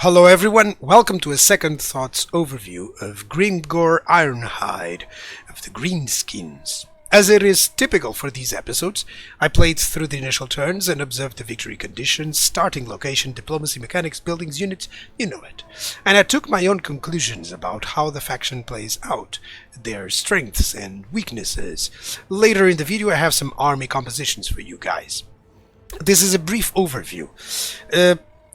Hello everyone, welcome to a Second Thoughts overview of Grimgor Ironhide of the Greenskins. As it is typical for these episodes, I played through the initial turns and observed the victory conditions, starting location, diplomacy, mechanics, buildings, units, you know it. And I took my own conclusions about how the faction plays out, their strengths and weaknesses. Later in the video I have some army compositions for you guys. This is a brief overview.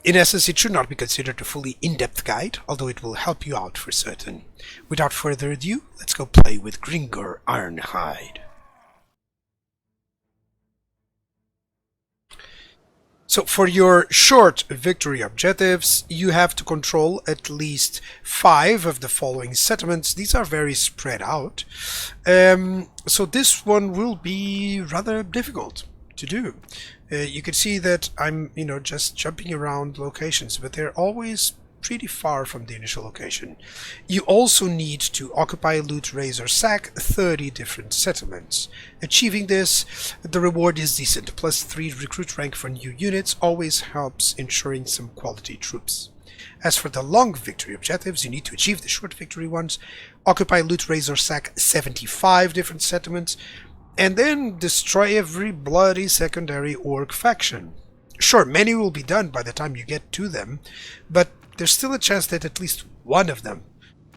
In essence, it should not be considered a fully in-depth guide, although it will help you out for certain. Without further ado, let's go play with Grimgor Ironhide. So for your short victory objectives, you have to control at least 5 of the following settlements. These are very spread out. So this one will be rather difficult to do. You can see that I'm, just jumping around locations, but they're always pretty far from the initial location. You also need to occupy, loot, raise, or sack 30 different settlements. Achieving this, the reward is decent. +3 recruit rank for new units always helps ensuring some quality troops. As for the long victory objectives, you need to achieve the short victory ones. Occupy, loot, raise, or sack 75 different settlements. And then destroy every bloody secondary orc faction. Sure, many will be done by the time you get to them, but there's still a chance that at least one of them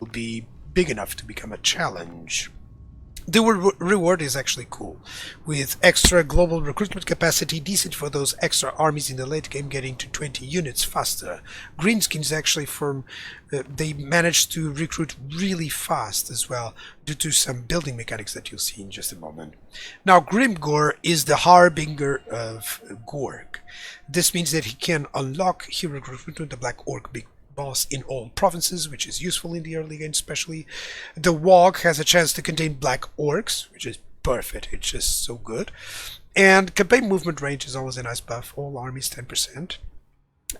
will be big enough to become a challenge. The reward is actually cool, with extra global recruitment capacity, decent for those extra armies in the late game getting to 20 units faster. Greenskins actually they managed to recruit really fast as well, due to some building mechanics that you'll see in just a moment. Now Grimgor is the harbinger of Gorg. This means that he can unlock hero recruitment, the Black Orc Big Boss, in all provinces, which is useful in the early game especially. The Wog has a chance to contain Black Orcs, which is perfect, it's just so good. And campaign movement range is always a nice buff, all armies 10%.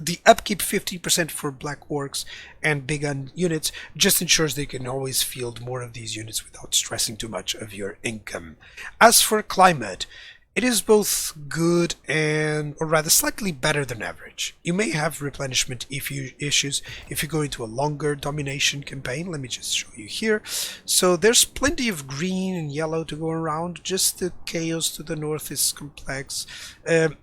The upkeep 15% for Black Orcs and big gun units just ensures they can always field more of these units without stressing too much of your income. As for climate, it is both good or rather slightly better than average. You may have replenishment issues if you go into a longer domination campaign. Let me just show you here. So there's plenty of green and yellow to go around. Just the chaos to the north is complex. The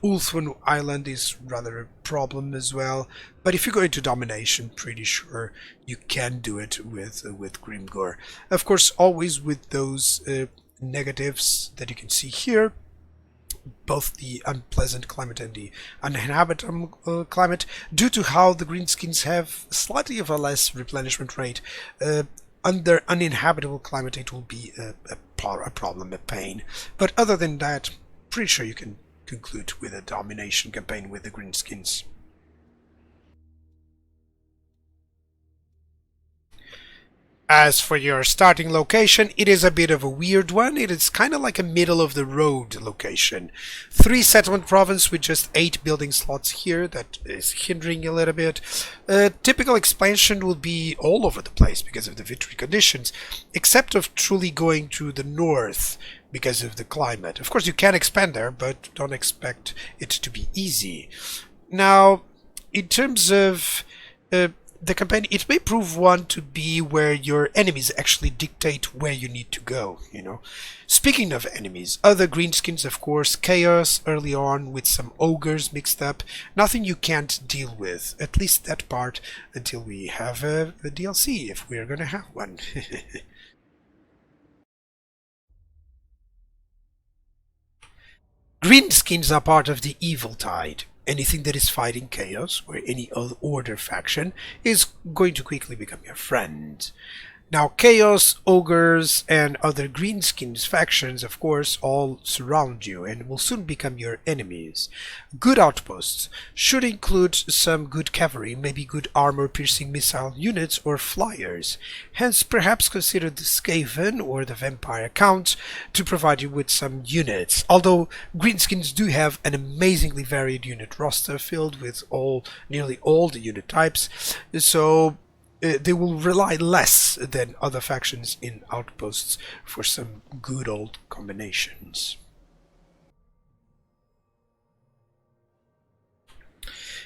Ulthwan Island is rather a problem as well. But if you go into domination, pretty sure you can do it with Grimgor. Of course, always with those negatives that you can see here, both the unpleasant climate and the uninhabitable climate. Due to how the Greenskins have slightly of a less replenishment rate, under uninhabitable climate it will be a problem, a pain. But other than that, pretty sure you can conclude with a domination campaign with the Greenskins. As for your starting location, it is a bit of a weird one. It is kind of like a middle of the road location. 3 settlement province with just 8 building slots here. That is hindering a little bit. Typical expansion will be all over the place because of the victory conditions, except of truly going to the north because of the climate. Of course you can expand there, but don't expect it to be easy. Now, in terms of the campaign, it may prove one to be where your enemies actually dictate where you need to go, Speaking of enemies, other Greenskins, of course, chaos early on with some ogres mixed up. Nothing you can't deal with, at least that part, until we have a DLC, if we're gonna have one. Greenskins are part of the Evil Tide. Anything that is fighting chaos or any other order faction is going to quickly become your friend. Now, chaos, ogres, and other Greenskins factions, of course, all surround you and will soon become your enemies. Good outposts should include some good cavalry, maybe good armor-piercing missile units or flyers. Hence, perhaps consider the Skaven or the Vampire Count to provide you with some units. Although Greenskins do have an amazingly varied unit roster filled with nearly all the unit types, so they will rely less than other factions in outposts for some good old combinations.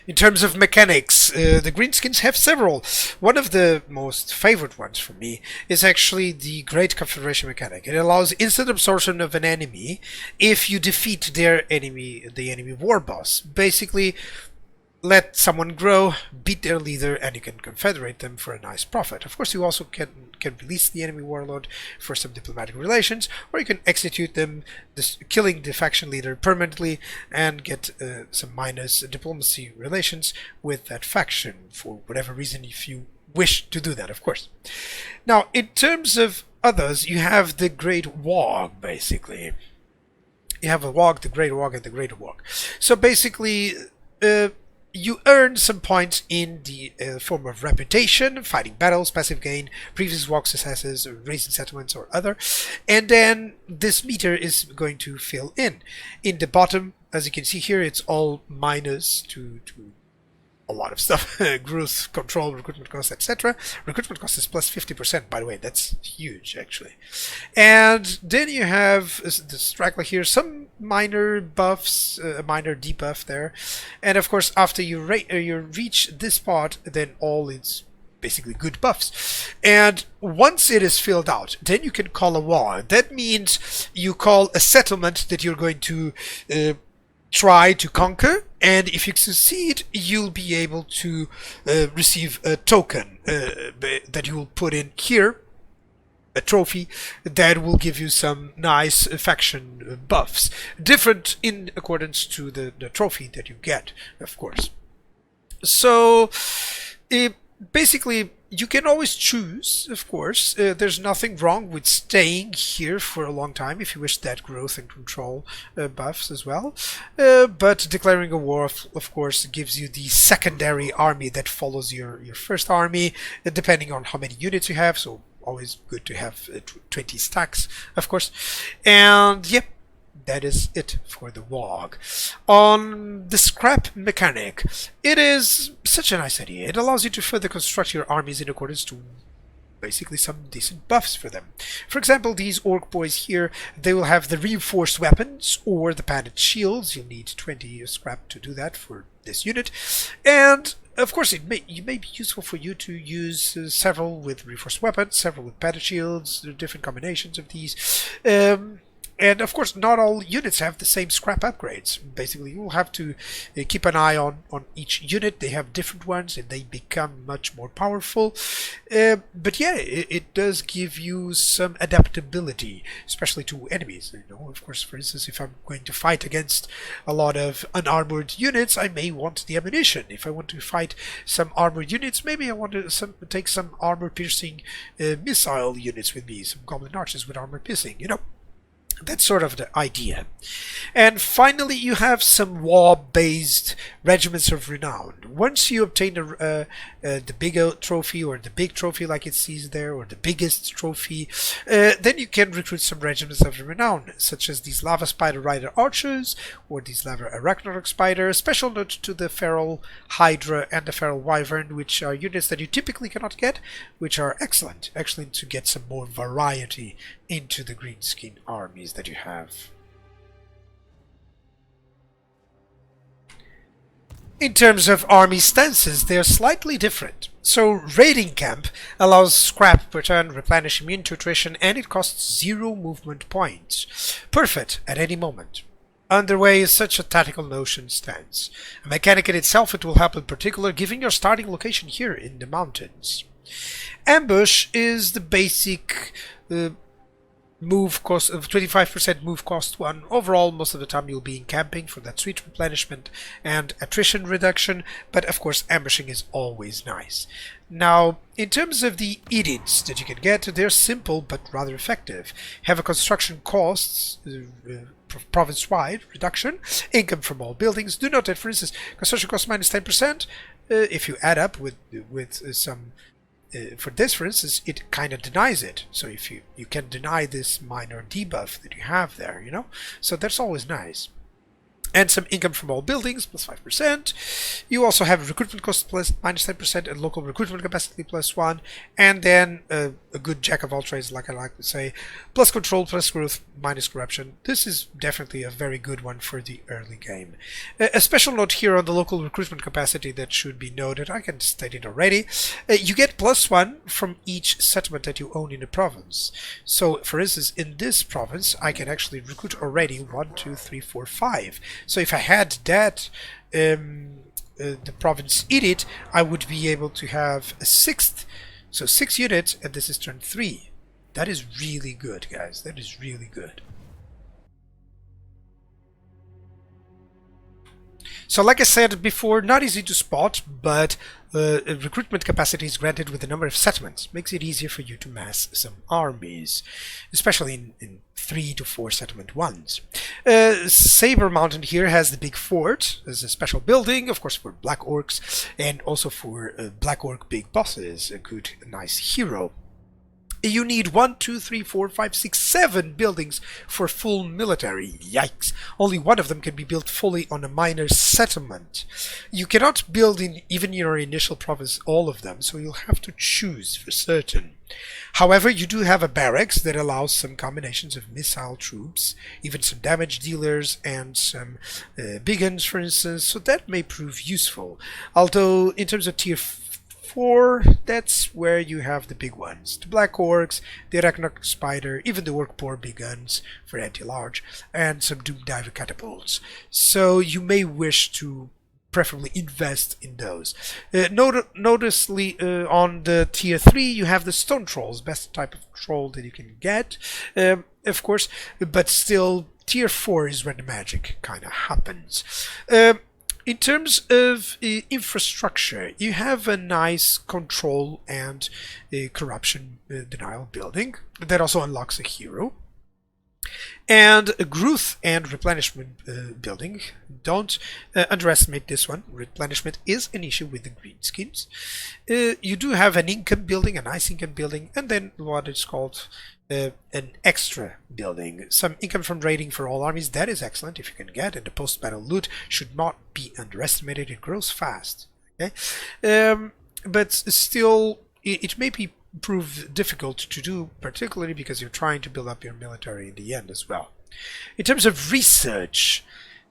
In terms of mechanics, the Greenskins have several. One of the most favorite ones for me is actually the Great Confederation mechanic. It allows instant absorption of an enemy if you defeat the enemy war boss. Basically, let someone grow, beat their leader, and you can confederate them for a nice profit. Of course, you also can release the enemy warlord for some diplomatic relations, or you can execute them, killing the faction leader permanently, and get some minus diplomacy relations with that faction for whatever reason, if you wish to do that, of course. Now, in terms of others, you have the Great Wog, basically. You have a Wog, the Great Wog, and the Greater Wog. So basically, you earn some points in the form of reputation, fighting battles, passive gain, previous walk successes, raising settlements, or other. And then this meter is going to fill in. In the bottom, as you can see here, it's all minus to a lot of stuff. Growth, control, recruitment cost, etc. Recruitment cost is plus 50%, by the way. That's huge, actually. And then you have the straggler here, some minor buffs, a minor debuff there. And of course, after you reach this part, then all is basically good buffs. And once it is filled out, then you can call a war. That means you call a settlement that you're going to try to conquer, and if you succeed, you'll be able to receive a token that you will put in here, a trophy that will give you some nice faction buffs, different in accordance to the trophy that you get, of course. So basically, you can always choose, of course. There's nothing wrong with staying here for a long time if you wish that growth and control buffs as well. But declaring a war, of course, gives you the secondary army that follows your first army, depending on how many units you have. So always good to have 20 stacks, of course. And yep. That is it for the Wog. On the scrap mechanic, it is such a nice idea. It allows you to further construct your armies in accordance to basically some decent buffs for them. For example, these orc boys here, they will have the reinforced weapons or the padded shields. You'll need 20 scrap to do that for this unit. And of course, it may be useful for you to use several with reinforced weapons, several with padded shields, different combinations of these. And of course, not all units have the same scrap upgrades. Basically, you will have to keep an eye on each unit. They have different ones and they become much more powerful. But yeah, it does give you some adaptability, especially to enemies. You know, of course, for instance, if I'm going to fight against a lot of unarmored units, I may want the ammunition. If I want to fight some armored units, maybe I want to take some armor-piercing missile units with me, some goblin archers with armor piercing, you know. That's sort of the idea. And finally, you have some war-based regiments of renown. Once you obtain the big trophy, or the big trophy like it sees there, or the biggest trophy, then you can recruit some regiments of renown, such as these Lava Spider Rider Archers, or these Lava Arachnarok Spider. Special note to the Feral Hydra and the Feral Wyvern, which are units that you typically cannot get, which are excellent to get some more variety into the Greenskin armies that you have. In terms of army stances, they are slightly different. So Raiding Camp allows scrap per turn, replenish immune to attrition, and it costs 0 movement points. Perfect at any moment. Underway is such a tactical notion stance. A mechanic in itself, it will help in particular, giving your starting location here in the mountains. Ambush is the basic move cost of 25% move cost one. Overall, most of the time you'll be in camping for that sweet replenishment and attrition reduction, but of course ambushing is always nice. Now, in terms of the edicts that you can get, they're simple but rather effective. Have a construction costs province-wide reduction, income from all buildings. Do note that, for instance, construction costs minus 10%. If you add up with some for this, for instance, it kind of denies it. So if you can deny this minor debuff that you have there, you know, so that's always nice. and some income from all buildings, plus 5%. You also have recruitment cost plus minus 10% and local recruitment capacity plus 1. And then a good jack of all trades, like I like to say, plus control plus growth minus corruption. This is definitely a very good one for the early game. A special note here on the local recruitment capacity that should be noted, I can state it already. You get plus 1 from each settlement that you own in a province. So, for instance, in this province, I can actually recruit already 1, 2, 3, 4, 5. So if I had that, the province edict, I would be able to have a 6th, so 6 units, and this is turn 3. That is really good, guys. That is really good. So like I said before, not easy to spot, but recruitment capacity is granted with the number of settlements. Makes it easier for you to mass some armies, especially in 3 to 4 settlement ones. Saber Mountain here has the big fort as a special building, of course for black orcs, and also for black orc big bosses, a good, nice hero. You need 1, 2, 3, 4, 5, 6, 7 buildings for full military. Yikes! Only one of them can be built fully on a minor settlement. You cannot build in even your initial province all of them, so you'll have to choose for certain. However, you do have a barracks that allows some combinations of missile troops, even some damage dealers and some big guns, for instance, so that may prove useful. Although, in terms of tier 4, that's where you have the big ones. The Black Orcs, the Arachnarch Spider, even the Orc-Poor big guns for anti-large, and some Doom Diver catapults. So you may wish to preferably invest in those. Noticeably on the tier 3 you have the Stone Trolls, best type of troll that you can get, of course, but still tier 4 is where the magic kind of happens. In terms of infrastructure, you have a nice control and corruption denial building that also unlocks a hero. And a growth and replenishment building. Don't underestimate this one. Replenishment is an issue with the Greenskins. You do have an income building, a nice income building, and then what is called an extra building. Some income from raiding for all armies, that is excellent if you can get, and the post-battle loot should not be underestimated. It grows fast. Okay, but still, it may prove difficult to do, particularly because you're trying to build up your military in the end as well. In terms of research,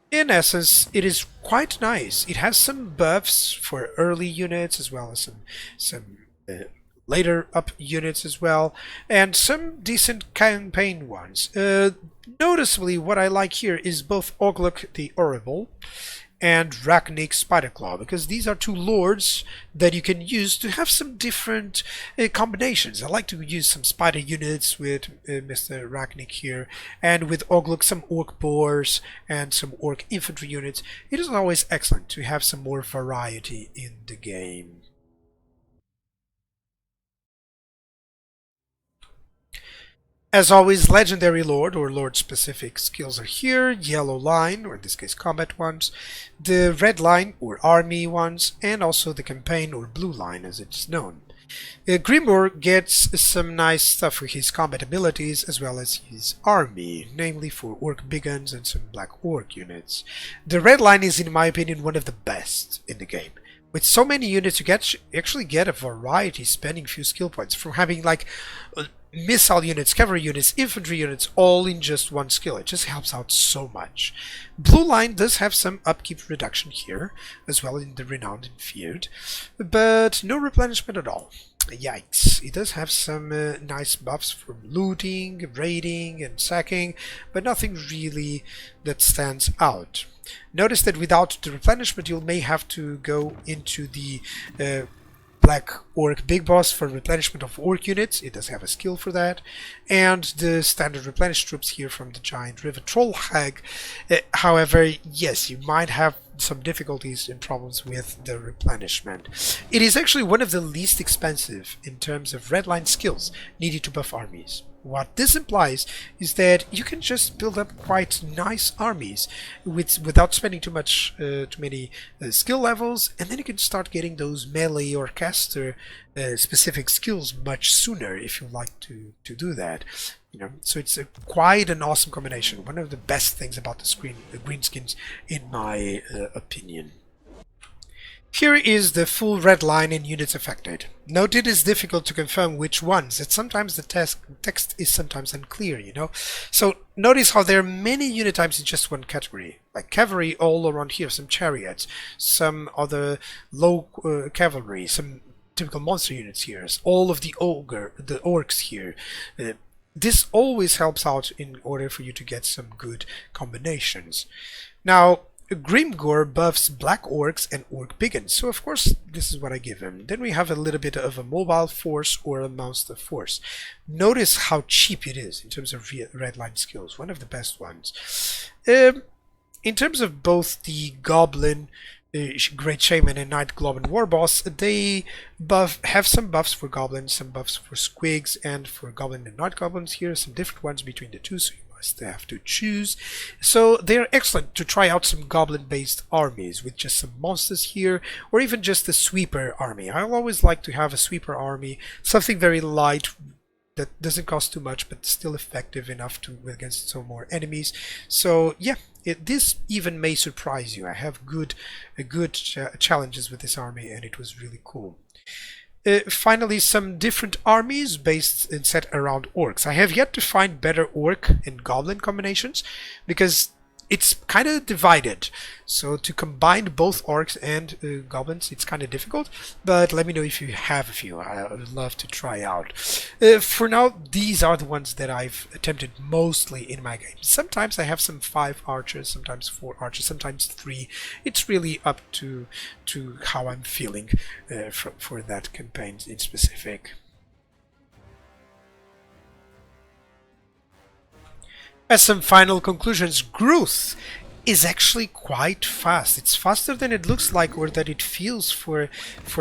in essence, it is quite nice. It has some buffs for early units as well as some later up units as well, and some decent campaign ones. Noticeably, what I like here is both Ogluk the Horrible and Rachnik Spiderclaw, because these are two lords that you can use to have some different combinations. I like to use some spider units with Mr. Rachnik here, and with Ogluk some orc boars and some orc infantry units. It is always excellent to have some more variety in the game. As always, Legendary Lord or Lord-specific skills are here, yellow line, or in this case combat ones, the red line or army ones, and also the campaign or blue line as it's known. Grimgor gets some nice stuff for his combat abilities as well as his army, namely for orc big guns and some black orc units. The red line is, in my opinion, one of the best in the game. With so many units, you actually get a variety spending few skill points, from having like missile units, cavalry units, infantry units, all in just one skill. It just helps out so much. Blue line does have some upkeep reduction here, as well in the Renowned and Feared, but no replenishment at all. Yikes. It does have some nice buffs from looting, raiding, and sacking, but nothing really that stands out. Notice that without the replenishment, you may have to go into the Black Orc Big Boss for replenishment of orc units. It does have a skill for that. And the standard replenished troops here from the Giant River Troll Hag. However, yes, you might have some difficulties and problems with the replenishment. It is actually one of the least expensive in terms of redline skills needed to buff armies. What this implies is that you can just build up quite nice armies without spending too many skill levels, and then you can start getting those melee or caster specific skills much sooner if you like to do that. You know, so it's quite an awesome combination. One of the best things about the Greenskins, in my opinion. Here is the full red line in units affected. Note it is difficult to confirm which ones, that sometimes the text is sometimes unclear, you know. So notice how there are many unit types in just one category, like cavalry all around here, some chariots, some other low cavalry, some typical monster units here, all of the orcs here. This always helps out in order for you to get some good combinations. Now, Grimgor buffs black orcs and orc biggins, so of course this is what I give him. Then we have a little bit of a mobile force or a monster force. Notice how cheap it is in terms of red line skills, one of the best ones. In terms of both the goblin, Great Shaman and Night Goblin Warboss, they have some buffs for goblins, some buffs for squigs, and for goblin and night goblins here, some different ones between the two, so you must have to choose. So they're excellent to try out some goblin-based armies with just some monsters here, or even just a sweeper army. I always like to have a sweeper army, something very light, that doesn't cost too much but still effective enough to against some more enemies. So yeah, this even may surprise you. I have good challenges with this army, and it was really cool. Finally, some different armies based and set around orcs. I have yet to find better orc and goblin combinations because it's kind of divided. So to combine both orcs and goblins, it's kind of difficult. But let me know if you have a few. I would love to try out. For now, these are the ones that I've attempted mostly in my game. Sometimes I have some 5 archers, sometimes 4 archers, sometimes 3. It's really up to how I'm feeling for that campaign in specific. As some final conclusions, growth is actually quite fast. It's faster than it looks like or that it feels for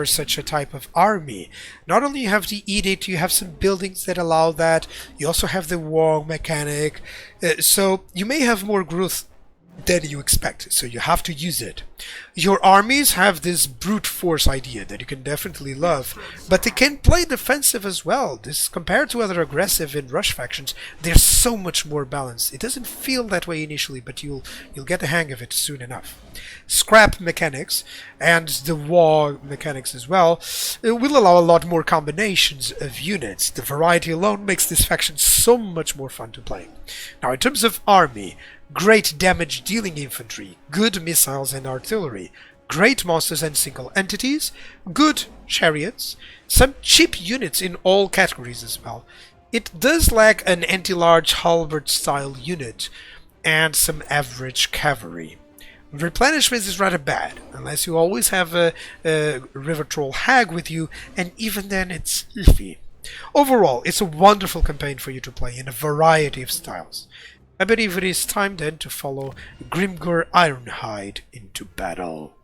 such a type of army. Not only you have the edict, you have some buildings that allow that. You also have the war mechanic. So you may have more growth than you expect, so you have to use it. Your armies have this brute force idea that you can definitely love, but they can play defensive as well. This, compared to other aggressive and rush factions, they're so much more balanced. It doesn't feel that way initially, but you'll get the hang of it soon enough. Scrap mechanics and the war mechanics as well will allow a lot more combinations of units. The variety alone makes this faction so much more fun to play. Now, in terms of army, great damage dealing infantry, good missiles and artillery, great monsters and single entities, good chariots, some cheap units in all categories as well. It does lack an anti-large halberd style unit and some average cavalry. Replenishment is rather bad, unless you always have a river troll hag with you, and even then it's iffy. Overall, it's a wonderful campaign for you to play in a variety of styles. I believe it is time then to follow Grimgor Ironhide into battle.